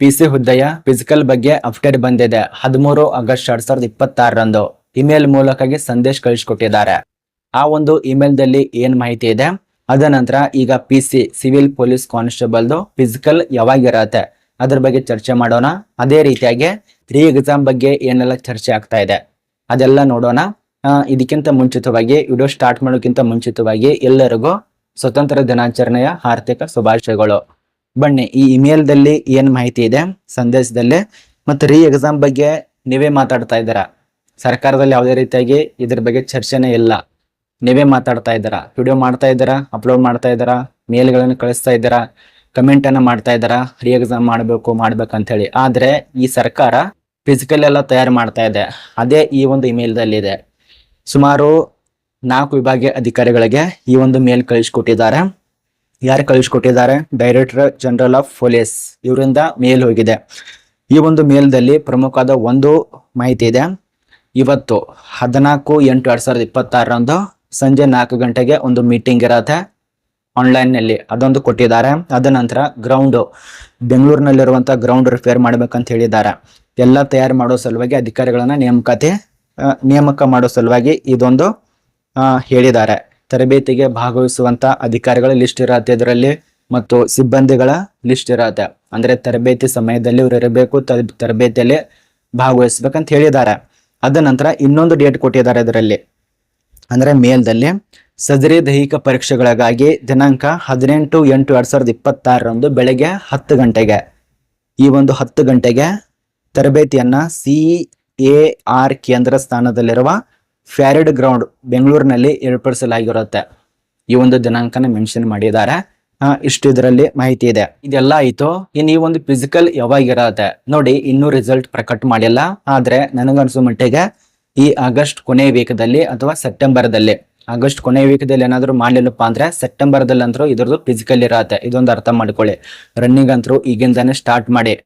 PC ಹುದ್ದೆಯ physical ಬಗ್ಗೆ update ಬಂದಿದೆ. 13 ಆಗಸ್ಟ್ 2026ರಂದು ಇಮೇಲ್ ಮೂಲಕವಾಗಿ ಸಂದೇಶ ಕಳಿಸಿಕೊಟ್ಟಿದ್ದಾರೆ. ಆ ಒಂದು ಇಮೇಲ್ ದಲ್ಲಿ ಏನ್ ಮಾಹಿತಿ ಇದೆ, ಅದ ನಂತರ ಈಗ ಪಿಸಿ ಸಿವಿಲ್ ಪೊಲೀಸ್ ಕಾನ್ಸ್ಟೇಬಲ್ದು ಫಿಸಿಕಲ್ ಯಾವಾಗಿರತ್ತೆ ಅದ್ರ ಬಗ್ಗೆ ಚರ್ಚೆ ಮಾಡೋಣ. ಅದೇ ರೀತಿಯಾಗಿ ರೀ ಎಕ್ಸಾಮ್ ಬಗ್ಗೆ ಏನೆಲ್ಲ ಚರ್ಚೆ ಆಗ್ತಾ ಇದೆ ಅದೆಲ್ಲ ನೋಡೋಣ. ಇದಕ್ಕಿಂತ ಮುಂಚಿತವಾಗಿ ವಿಡಿಯೋ ಸ್ಟಾರ್ಟ್ ಮಾಡೋಕ್ಕಿಂತ ಮುಂಚಿತವಾಗಿ ಎಲ್ಲರಿಗೂ ಸ್ವತಂತ್ರ ದಿನಾಚರಣೆಯ ಹಾರ್ದಿಕ ಶುಭಾಶಯಗಳು. ಬನ್ನಿ, ಈ ಇಮೇಲ್ ದಲ್ಲಿ ಏನ್ ಮಾಹಿತಿ ಇದೆ ಸಂದೇಶದಲ್ಲಿ, ಮತ್ತೆ ರೀ ಎಕ್ಸಾಮ್ ಬಗ್ಗೆ ನೀವೇ ಮಾತಾಡ್ತಾ ಇದ್ದೀರಾ. ಸರ್ಕಾರದಲ್ಲಿ ಯಾವುದೇ ರೀತಿಯಾಗಿ ಇದ್ರ ಬಗ್ಗೆ ಚರ್ಚೆನೇ ಇಲ್ಲ. ನೀವೇ ಮಾತಾಡ್ತಾ ಇದ್ದೀರಾ, ವಿಡಿಯೋ ಮಾಡ್ತಾ ಇದ್ದೀರಾ, ಅಪ್ಲೋಡ್ ಮಾಡ್ತಾ ಇದ್ದೀರಾ, ಮೇಲ್ಗಳನ್ನು ಕಳಿಸ್ತಾ ಇದ್ದೀರಾ, ಕಮೆಂಟ್ ಅನ್ನ ಮಾಡ್ತಾ ಇದ್ದೀರಾ, ರೀ ಎಕ್ಸಾಮ್ ಮಾಡ್ಬೇಕಂತ ಹೇಳಿ. ಆದ್ರೆ ಈ ಸರ್ಕಾರ ಫಿಸಿಕಲ್ ಎಲ್ಲ ತಯಾರು ಮಾಡ್ತಾ ಇದೆ. ಅದೇ ಈ ಒಂದು ಇಮೇಲ್ ದಲ್ಲಿ ಇದೆ. ಸುಮಾರು 4 ವಿಭಾಗೀಯ ಅಧಿಕಾರಿಗಳಿಗೆ ಈ ಒಂದು ಮೇಲ್ ಕಳಿಸ್ಕೊಟ್ಟಿದ್ದಾರೆ. ಯಾರು ಕಳಿಸ್ಕೊಟ್ಟಿದ್ದಾರೆ? ಡೈರೆಕ್ಟರ್ ಜನರಲ್ ಆಫ್ ಪೊಲೀಸ್ ಇವರಿಂದ ಮೇಲ್ ಹೋಗಿದೆ. ಈ ಒಂದು ಮೇಲ್ದಲ್ಲಿ ಪ್ರಮುಖವಾದ ಒಂದು ಮಾಹಿತಿ ಇದೆ. ಇವತ್ತು 14/8/2026ರಂದು ಸಂಜೆ 4 ಗಂಟೆಗೆ ಒಂದು ಮೀಟಿಂಗ್ ಇರತ್ತೆ ಆನ್ಲೈನ್ ನಲ್ಲಿ, ಅದೊಂದು ಕೊಟ್ಟಿದ್ದಾರೆ. ಅದ ನಂತರ ಗ್ರೌಂಡ್ ಬೆಂಗಳೂರಿನಲ್ಲಿರುವಂತ ಗ್ರೌಂಡ್ ರಿಪೇರ್ ಮಾಡ್ಬೇಕಂತ ಹೇಳಿದ್ದಾರೆ. ಎಲ್ಲ ತಯಾರು ಮಾಡೋ ಸಲುವಾಗಿ ಅಧಿಕಾರಿಗಳನ್ನ ನೇಮಕ ಮಾಡೋ ಸಲುವಾಗಿ ಇದೊಂದು ಹೇಳಿದ್ದಾರೆ. ತರಬೇತಿಗೆ ಭಾಗವಹಿಸುವಂತ ಅಧಿಕಾರಿಗಳ ಲಿಸ್ಟ್ ಇರತ್ತೆ ಇದರಲ್ಲಿ, ಮತ್ತು ಸಿಬ್ಬಂದಿಗಳ ಲಿಸ್ಟ್ ಇರತ್ತೆ. ಅಂದ್ರೆ ತರಬೇತಿ ಸಮಯದಲ್ಲಿ ಇವರು ಇರಬೇಕು, ತರಬೇತಿಯಲ್ಲಿ ಭಾಗವಹಿಸ್ಬೇಕಂತ ಹೇಳಿದ್ದಾರೆ. ಅದ ನಂತರ ಇನ್ನೊಂದು ಡೇಟ್ ಕೊಟ್ಟಿದ್ದಾರೆ ಇದರಲ್ಲಿ, ಅಂದ್ರೆ ಮೇಲ್ದಲ್ಲಿ ಸದರಿ ದೈಹಿಕ ಪರೀಕ್ಷೆಗಳಿಗಾಗಿ ದಿನಾಂಕ 18/8/2026ರಂದು ಬೆಳಗ್ಗೆ 10 ಗಂಟೆಗೆ ಈ ಒಂದು 10 ಗಂಟೆಗೆ ತರಬೇತಿಯನ್ನ CAR ಕೇಂದ್ರ ಸ್ಥಾನದಲ್ಲಿರುವ ಫ್ಯಾರಿಡ್ ಗ್ರೌಂಡ್ ಬೆಂಗಳೂರಿನಲ್ಲಿ ಏರ್ಪಡಿಸಲಾಗಿರುತ್ತೆ. ಈ ಒಂದು ದಿನಾಂಕನ ಮೆನ್ಷನ್ ಮಾಡಿದ್ದಾರೆ. ಇಷ್ಟು ಇದರಲ್ಲಿ ಮಾಹಿತಿ ಇದೆ. ಇದೆಲ್ಲ ಆಯ್ತು. ಇನ್ನು ಈ ಒಂದು ಫಿಸಿಕಲ್ ಯಾವಾಗಿರತ್ತೆ ನೋಡಿ, ಇನ್ನೂ ರಿಸಲ್ಟ್ ಪ್ರಕಟ ಮಾಡಿಲ್ಲ. ಆದ್ರೆ ನನಗನ್ಸೋ ಮಟ್ಟಿಗೆ ಈ ಆಗಸ್ಟ್ ಕೊನೆ ವೀಕ್ದಲ್ಲಿ ಅಥವಾ ಸೆಪ್ಟೆಂಬರ್ದಲ್ಲಿ, ಆಗಸ್ಟ್ ಕೊನೆ ವೀಕ್ದಲ್ಲಿ ಏನಾದ್ರು ಮಾಡ್ಲಿಲ್ಲಪ್ಪ ಅಂದ್ರೆ ಸೆಪ್ಟೆಂಬರ್ದಲ್ಲಿ ಅಂತೂ ಇದ್ರದ್ದು ಫಿಸಿಕಲ್ ಇರತ್ತೆ. ಇದೊಂದು ಅರ್ಥ ಮಾಡ್ಕೊಳ್ಳಿ. ರನ್ನಿಂಗ್ ಅಂತೂ ಈಗಿಂದಾನೆ ಸ್ಟಾರ್ಟ್ ಮಾಡಿ.